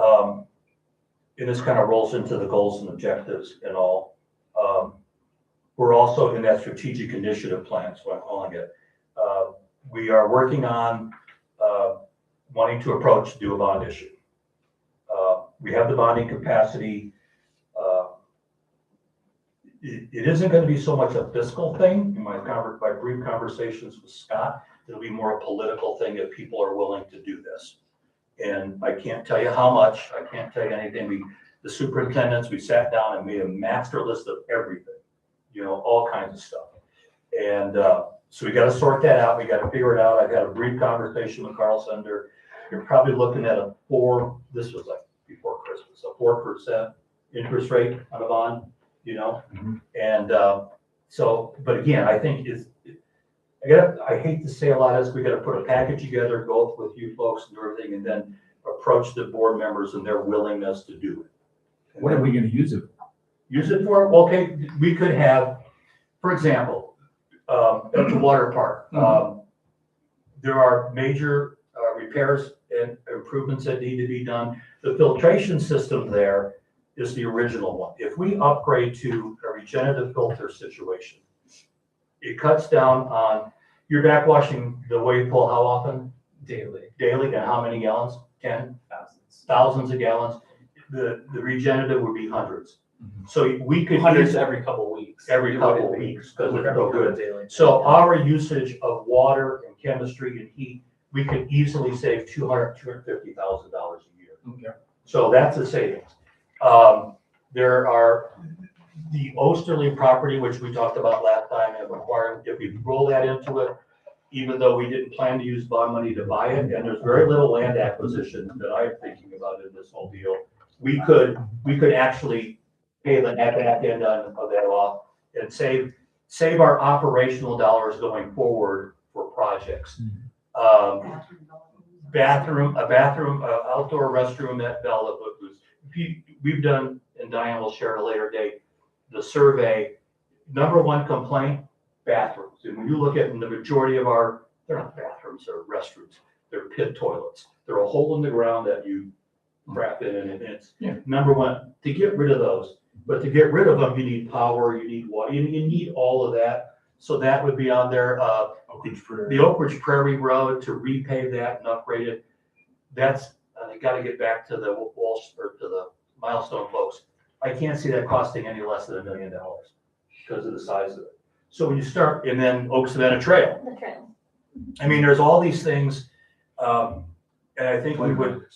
this kind of rolls into the goals and objectives and all. We're also in that strategic initiative plan, so I'm calling it. We are working on wanting to do a bond issue. We have the bonding capacity. It isn't going to be so much a fiscal thing. In my brief conversations with Scott, it'll be more a political thing if people are willing to do this. And I can't tell you how much, I can't tell you anything. The superintendents, we sat down and made a master list of everything, all kinds of stuff. And so we got to sort that out. We got to figure it out. I've had a brief conversation with Carl Sender. You're probably looking at this was like before Christmas, a 4% interest rate on a bond, And but again, I think I hate to say a lot of this, we got to put a package together, go with you folks and everything, and then approach the board members and their willingness to do it. What are we gonna use it for? Use it for? Okay, we could have, for example, at the water park, there are major repairs and improvements that need to be done. The filtration system there is the original one. If we upgrade to a regenerative filter situation, it cuts down on, you're backwashing the wave pool how often? Daily. Daily, and how many gallons? 10? Thousands. Thousands of gallons. The regenerative would be hundreds. So we could Hundreds use every couple weeks. every couple of weeks because it's so good. So our usage of water and chemistry and heat, we could easily save $250,000 a year. Okay. So that's a savings. There are the Osterly property, which we talked about last time, and acquiring, if we roll that into it, even though we didn't plan to use bond money to buy it, and there's very little land acquisition that I'm thinking about in this whole deal, we could actually pay the back end of that off and save our operational dollars going forward for projects. Bathroom, outdoor restroom at Bella. We've done, and Diane will share at a later date, the survey. Number one complaint, bathrooms. And when you look at the majority of they're not bathrooms, they're restrooms. They're pit toilets. They're a hole in the ground that you crap in, and it's number one, to get rid of those. But to get rid of them, you need power, you need water, you need all of that. So that would be on there. The Oak Ridge Prairie Road, to repave that and upgrade it. That's, I got to get back to the Walsh, or to the Milestone folks. I can't see that costing any less than $1 million because of the size of it. So when you start, and then Oak Savannah Trail. The trail. I mean, there's all these things, and I think we would,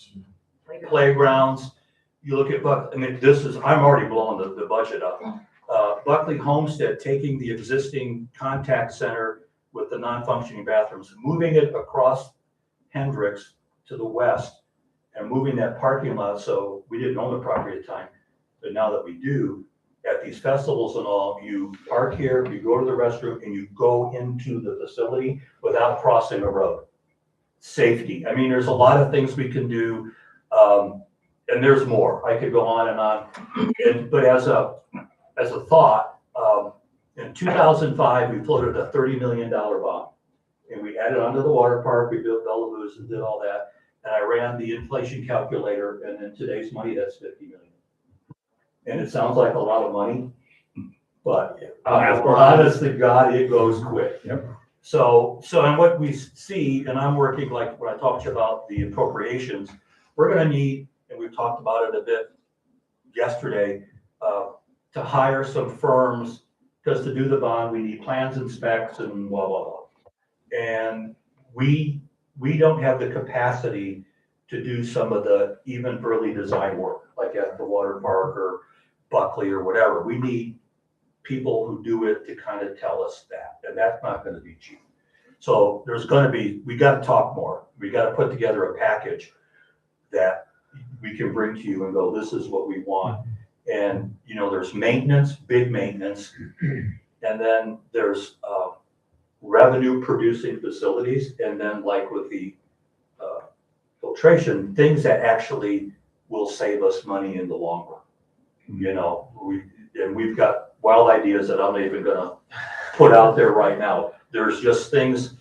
playgrounds. You look at I'm already blowing the budget up. Buckley Homestead, taking the existing contact center with the non-functioning bathrooms, moving it across Hendricks to the west, and moving that parking lot. So we didn't own the property at the time, but now that we do, at these festivals and all, you park here, you go to the restroom, and you go into the facility without crossing a road. Safety. I mean, there's a lot of things we can do, and there's more. I could go on and on. But as a thought, in 2005, we floated a $30 million bond, and we added onto the water park. We built Bella Luz and did all that. And I ran the inflation calculator, and in today's money, that's $50 million. And it sounds like a lot of money, but honest to God, it goes quick. Yep. So, and what we see, and I'm working, like when I talked to you about the appropriations, we're going to need, and we've talked about it a bit yesterday, to hire some firms, because to do the bond, we need plans and specs and blah, blah, blah. And we don't have the capacity to do some of the even early design work, like at the water park or Buckley or whatever. We need people who do it to kind of tell us that, and that's not gonna be cheap. So we gotta talk more. We gotta put together a package that we can bring to you and go, this is what we want. And, you know, there's maintenance, big maintenance, and then there's revenue producing facilities, and then like with the filtration, things that actually will save us money in the long run. You know, we've got wild ideas that I'm not even gonna put out there right now. There's just things,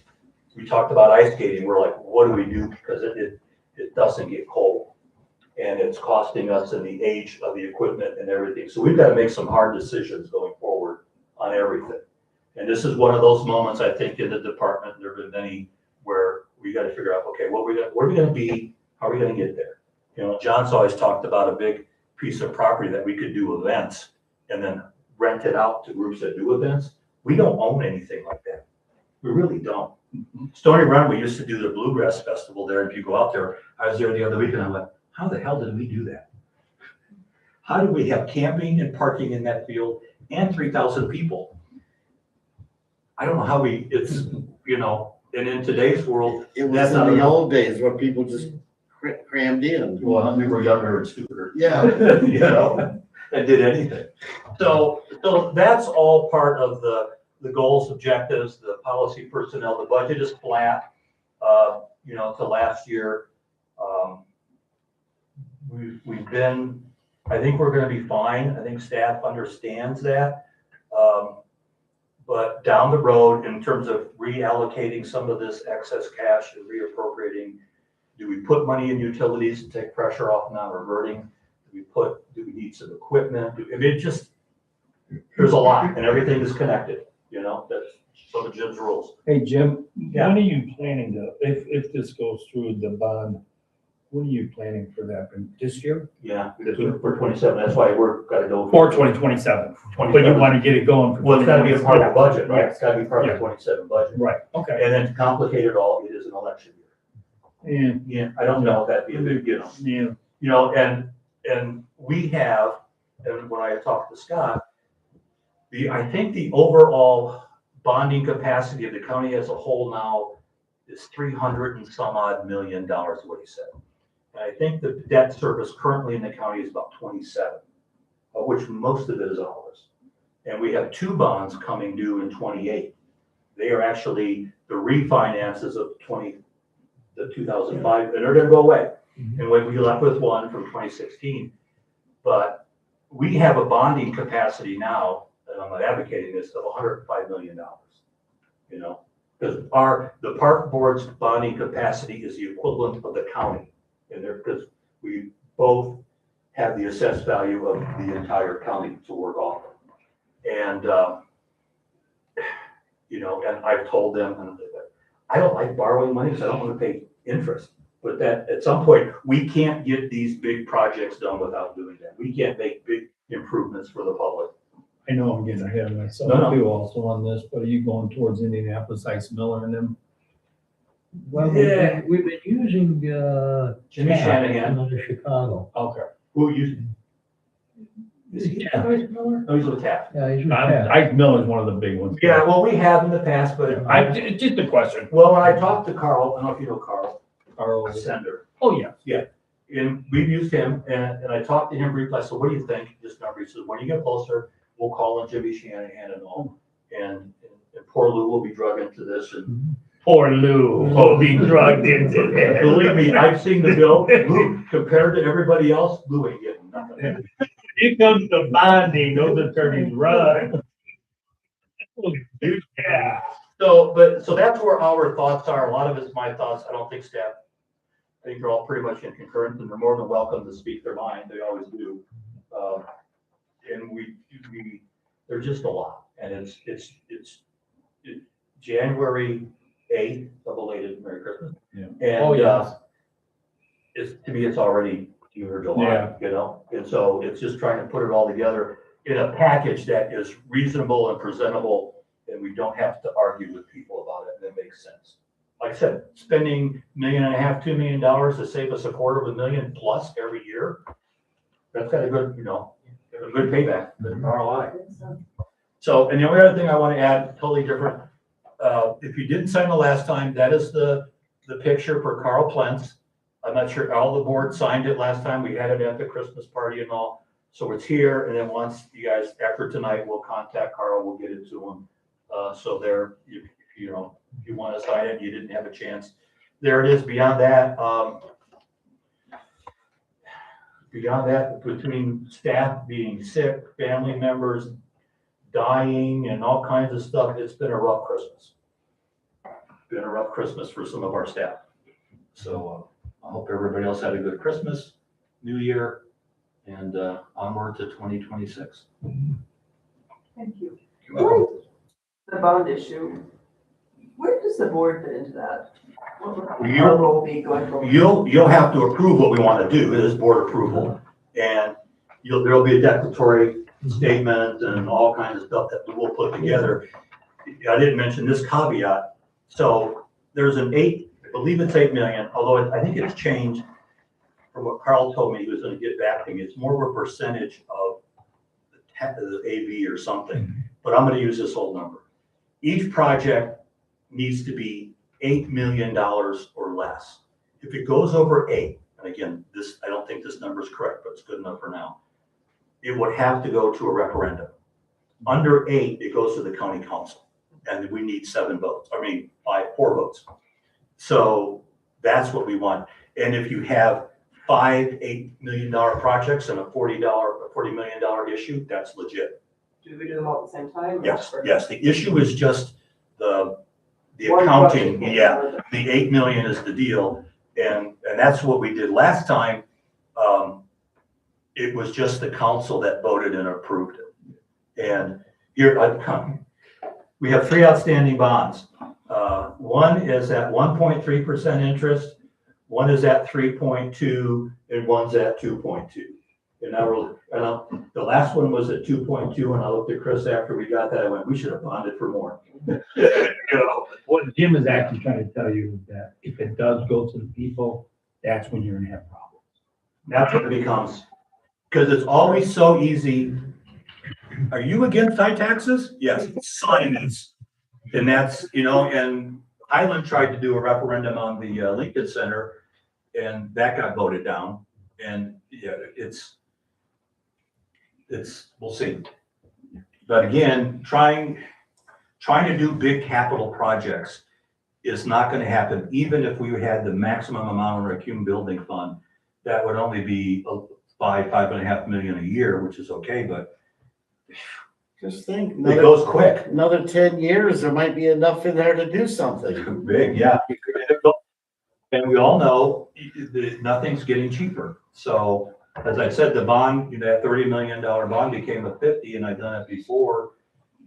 we talked about ice skating, we're like, what do we do? Because it doesn't get cold. And it's costing us in the age of the equipment and everything. So we've got to make some hard decisions going forward on everything. And this is one of those moments, I think, in the department, there have been many, where we got to figure out, okay, where are we going to be? How are we going to get there? You know, John's always talked about a big piece of property that we could do events and then rent it out to groups that do events. We don't own anything like that. We really don't. Stony Run, we used to do the Bluegrass Festival there. If you go out there, I was there the other week and I'm like, how the hell did we do that? How did we have camping and parking in that field and 3,000 people? I don't know how it's, you know, and in today's world. It was that's in not the enough. old days where people just crammed in. Well, we were younger and stupider. Yeah. You know, and did anything. So that's all part of the goals, objectives, the policy personnel. The budget is flat, you know, to last year. We've been, I think we're gonna be fine. I think staff understands that. But down the road, in terms of reallocating some of this excess cash and reappropriating, do we put money in utilities to take pressure off non-reverting? Do we need some equipment? I mean, there's a lot and everything is connected, you know, that's some of Jim's rules. Hey, Jim, Yeah. when are you planning to, if this goes through the bond, when are you planning for that? This year? Yeah, because we're 27, that's why we're gotta go. For 2027, but you want to get it going for. Well, it's gotta be a part of the budget, right? Yeah. It's gotta be part of the 27 budget. Right, okay. And then to complicate it all, it is an election year. Yeah, Yeah, I don't know if that'd be a big, you know. yeah. You know, and we have, and when I talked to Scott, I think the overall bonding capacity of the county as a whole now is 300 and some odd $1 million, what he said. And I think the debt service currently in the county is about 27, of which most of it is ours. And we have 2 bonds coming due in 28. They are actually the refinances of 2005, and they're gonna go away. And when we left with one from 2016, but we have a bonding capacity now, and I'm not advocating this, of $105 million. You know, because the park board's bonding capacity is the equivalent of the county. And because we both have the assessed value of the entire county to work off of. And, you know, and I've told them, I don't like borrowing money because I don't want to pay interest. But that at some point, we can't get these big projects done without doing that. We can't make big improvements for the public. I know I'm getting ahead of myself No. too also on this, but are you going towards Indianapolis, Ice Miller and them? Well, Yeah. we've been using, Jimmy Taft Shanahan. out of Chicago. Okay. Who used? Is he? Taft. No, he's with Taft. Yeah, he's with Taft. Ice Miller's one of the big ones. Yeah, well, we have in the past, but Just a question. well, when I talked to Carl, I don't know if you know Carl Carl. Sender, Oh, yeah. and we've used him, and I talked to him briefly. I said, what do you think? This number, he said, when you get closer, we'll call on Jimmy Shanahan and all. And poor Lou will be drugged into this, and Poor Lou will be drugged into that. believe me, I've seen the bill. Lou, compared to everybody else, Lou ain't getting nothing. Here comes the bonding, those attorneys run. Yeah. So that's where our thoughts are. A lot of it's my thoughts. I don't think staff, I think they're all pretty much in concurrence, and they're more than welcome to speak their mind. They always do. And there's just a lot, and it's January 8th, a belated Merry Christmas. Yeah. And, Oh, yes. to me, it's already June or July, Yeah. you know? And so it's just trying to put it all together. in a package that is reasonable and presentable, and we don't have to argue with people about it, and it makes sense. Like I said, spending $1.5 million, $2 million to save us $250,000 plus every year, that's got a good, a good payback, good ROI. So, and the only other thing I want to add, totally different, if you didn't sign the last time, that is the picture for Carl Plentz. I'm not sure all the board signed it last time. We had it at the Christmas party and all. So it's here, and then once you guys, after tonight, we'll contact Carl, we'll get it to him. So there, if you want to sign it, you didn't have a chance. There it is. Beyond that, between staff being sick, family members dying, and all kinds of stuff, it's been a rough Christmas. Been a rough Christmas for some of our staff. So I hope everybody else had a good Christmas, New Year, and onward to 2026. Thank you. The bond issue, where does the board fit into that? What would our role be going forward? You'll have to approve what we want to do. It is board approval, and there'll be a declaratory statement and all kinds of stuff that we'll put together. I didn't mention this caveat. So there's I believe it's 8 million, although I think it's changed from what Carl told me he was going to get back to me. It's more of a percentage of the AV or something, but I'm going to use this whole number. Each project needs to be $8 million or less. If it goes over 8, and again, I don't think this number is correct, but it's good enough for now, it would have to go to a referendum. Under 8, it goes to the county council, and we need 4 votes. So that's what we want. And if you have 5 $8 million projects and a $40 million issue, that's legit. Do we do them all at the same time? Yes. The issue is just the One accounting. bucket. Yeah, the 8 million is the deal, and that's what we did last time. It was just the council that voted and approved it. And here we have 3 outstanding bonds. One is at 1.3% interest, one is at 3.2, and one's at 2.2. And the last one was at 2.2, and I looked at Chris after we got that. I went, we should have bonded for more. What Jim is actually trying to tell you is that if it does go to the people, that's when you're gonna have problems. That's what it becomes, because it's always so easy. Are you against high taxes? Yes, sign this. And that's, and Highland tried to do a referendum on the Lincoln Center, and that got voted down. And yeah, we'll see. But again, trying to do big capital projects is not going to happen. Even if we had the maximum amount of our Cume building fund, that would only be $5.5 million a year, which is okay, but Just think, it goes quick. another 10 years, there might be enough in there to do something. Big, yeah. And we all know that nothing's getting cheaper. So as I said, the bond, that $30 million bond became a 50, and I've done it before.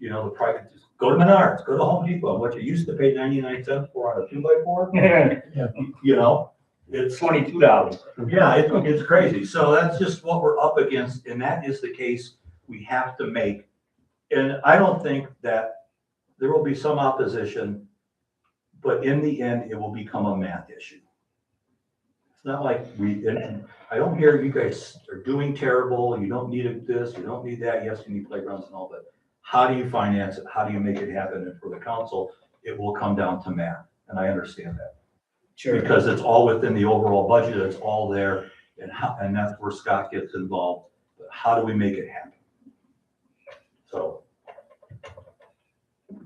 The private, go to Menards, go to Home Depot, what you used to pay 99 cents for on a 2x4. It's $22. Yeah, it's crazy. So that's just what we're up against, and that is the case we have to make. And I don't think that there will be some opposition, but in the end, it will become a math issue. It's not like and I don't hear you guys are doing terrible, you don't need this, you don't need that. Yes, you need playgrounds and all, but how do you finance it? How do you make it happen? And for the council, it will come down to math, and I understand that. Sure. Because it's all within the overall budget, it's all there, and that's where Scott gets involved. But how do we make it happen? So,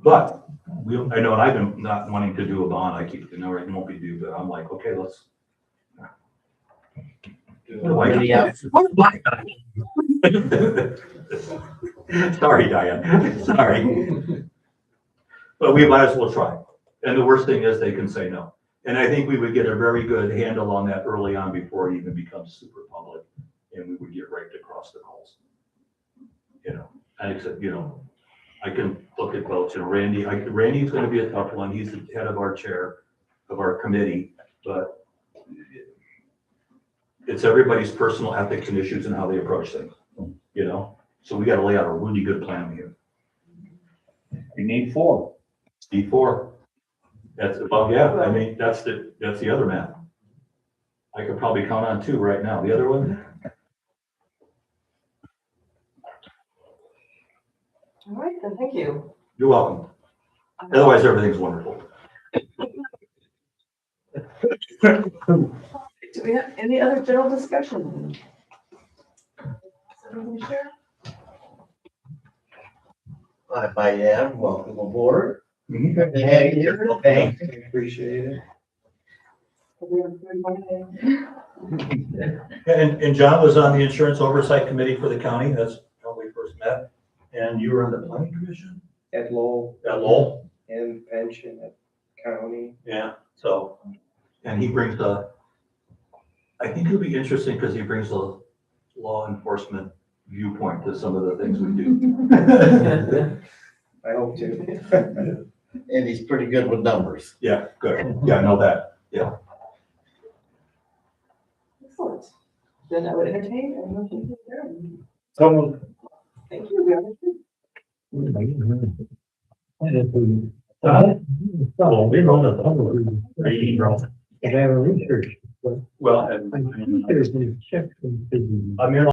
but I know, and I've been not wanting to do a bond. I keep, it won't be due, but I'm like, okay, let's. Sorry, Diane. Sorry. But we might as well try. And the worst thing is they can say no. And I think we would get a very good handle on that early on before it even becomes super public, and we would get right across the calls. And except, I can look at votes, Randy's going to be a tough one. He's the head of our chair of our committee, but it's everybody's personal ethics and issues and how they approach things, So we gotta lay out a really good plan here. You need 4. D4. That's, well, yeah, I mean, that's the other math. I could probably count on 2 right now. The other one? All right, then, thank you. You're welcome. Otherwise, everything's wonderful. Do we have any other general discussion? Is everything shared? Hi, Diane, welcome aboard. Thank you. Thanks, we appreciate it. And John was on the Insurance Oversight Committee for the county. That's how we first met. And you were on the planning commission At Lowell at Lowell? and pension at county. Yeah, so, and he brings I think it'll be interesting because he brings a law enforcement viewpoint to some of the things we do. I hope to. And he's pretty good with numbers. Yeah, good. Yeah, I know that. Excellent. Then I would entertain a motion to adjourn. So Thank you. We are adjourned. Well, we know the. I have a research, but Well, I think there's a check from. I'm here